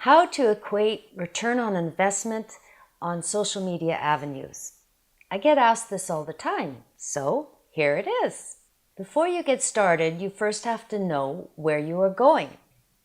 How to equate return on investment on social media avenues. I get asked this all the time, so here it is. Before you get started, you first have to know where you are going.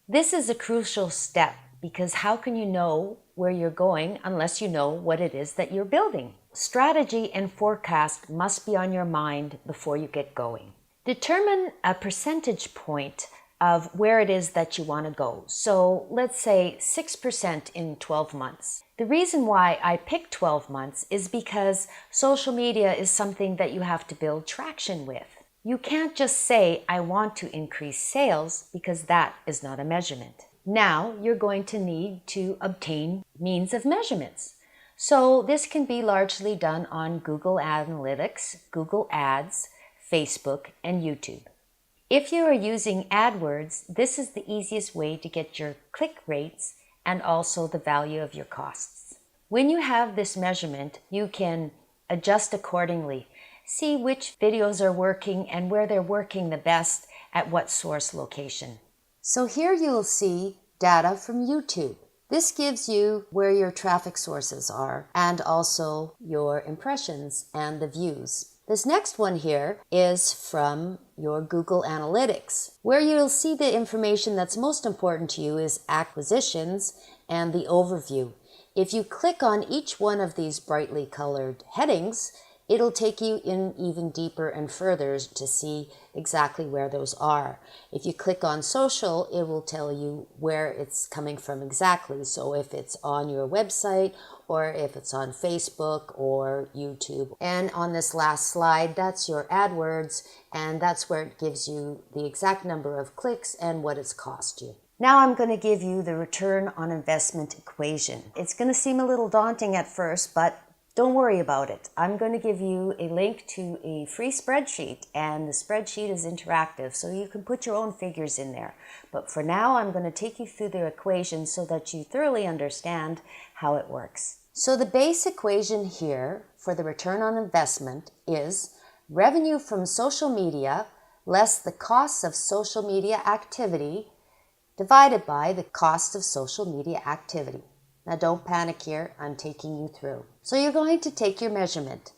This is a crucial step because how can you know where you're going unless you know what it is that you're building? Strategy and forecast must be on your mind before you get going. Determine a percentage point of where it is that you want to go. So let's say 6% in 12 months. The reason why I picked 12 months is because social media is something that you have to build traction with. You can't just say, I want to increase sales, because that is not a measurement. Now you're going to need to obtain means of measurements. So this can be largely done on Google Analytics, Google Ads, Facebook, and YouTube. If you are using AdWords, this is the easiest way to get your click rates and also the value of your costs. When you have this measurement, you can adjust accordingly. See which videos are working and where they're working the best at what source location. So here you'll see data from YouTube. This gives you where your traffic sources are and also your impressions and the views. This next one here is from your Google Analytics, where you'll see the information that's most important to you is acquisitions and the overview. If you click on each one of these brightly colored headings, it'll take you in even deeper and further to see exactly where those are. If you click on social, it will tell you where it's coming from exactly. So if it's on your website or if it's on Facebook or YouTube. And on this last slide, that's your AdWords, and that's where it gives you the exact number of clicks and what it's cost you. Now I'm going to give you the return on investment equation. It's going to seem a little daunting at first, but don't worry about it. I'm going to give you a link to a free spreadsheet, and the spreadsheet is interactive, so you can put your own figures in there. But for now, I'm going to take you through the equation so that you thoroughly understand how it works. So the base equation here for the return on investment is revenue from social media less the costs of social media activity divided by the cost of social media activity. Now don't panic here, I'm taking you through. So you're going to take your measurement.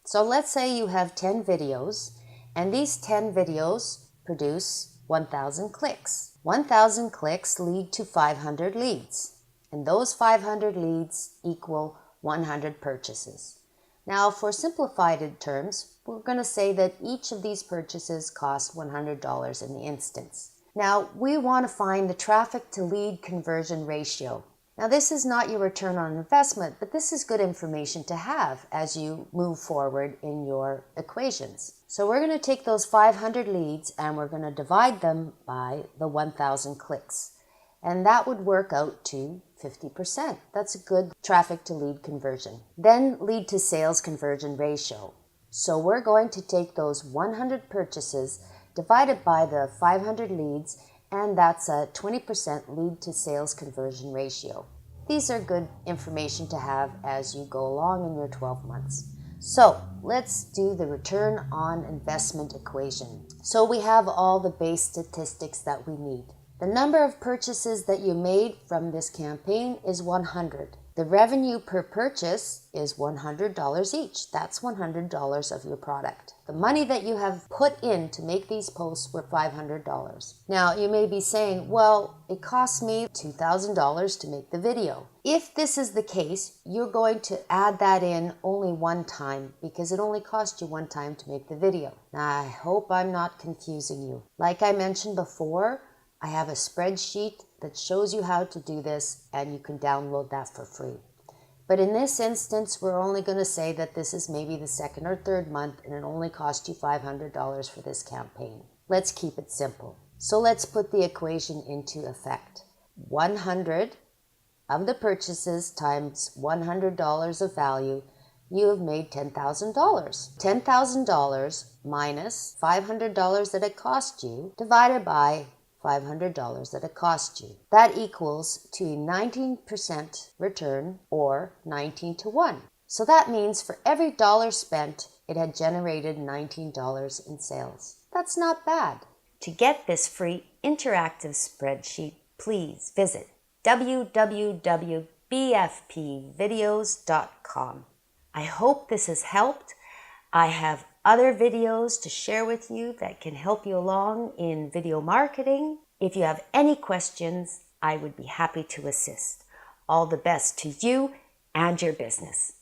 So let's say you have 10 videos, and these 10 videos produce 1,000 clicks. 1,000 clicks lead to 500 leads, and those 500 leads equal 100 purchases. Now for simplified terms, we're going to say that each of these purchases cost $100 in the instance. Now we want to find the traffic to lead conversion ratio. Now this is not your return on investment, but this is good information to have as you move forward in your equations. So we're going to take those 500 leads and we're going to divide them by the 1,000 clicks. And that would work out to 50%. That's a good traffic to lead conversion. Then lead to sales conversion ratio. So we're going to take those 100 purchases divided by the 500 leads, and that's a 20% lead to sales conversion ratio. These are good information to have as you go along in your 12 months. So let's do the return on investment equation. So we have all the base statistics that we need. The number of purchases that you made from this campaign is 100. The revenue per purchase is $100 each. That's $100 of your product. The money that you have put in to make these posts were $500. Now you may be saying, well, it cost me $2,000 to make the video. If this is the case, you're going to add that in only one time because it only cost you one time to make the video. Now I hope I'm not confusing you. Like I mentioned before, I have a spreadsheet that shows you how to do this, and you can download that for free. But in this instance, we're only going to say that this is maybe the second or third month and it only cost you $500 for this campaign. Let's keep it simple. So let's put the equation into effect. 100 of the purchases times $100 of value, you have made $10,000. $10,000 minus $500 that it cost you divided by $500 that it cost you. That equals to a 19% return, or 19 to 1. So that means for every dollar spent, it had generated $19 in sales. That's not bad. To get this free interactive spreadsheet, please visit www.bfpvideos.com. I hope this has helped. I have other videos to share with you that can help you along in video marketing. If you have any questions, I would be happy to assist. All the best to you and your business.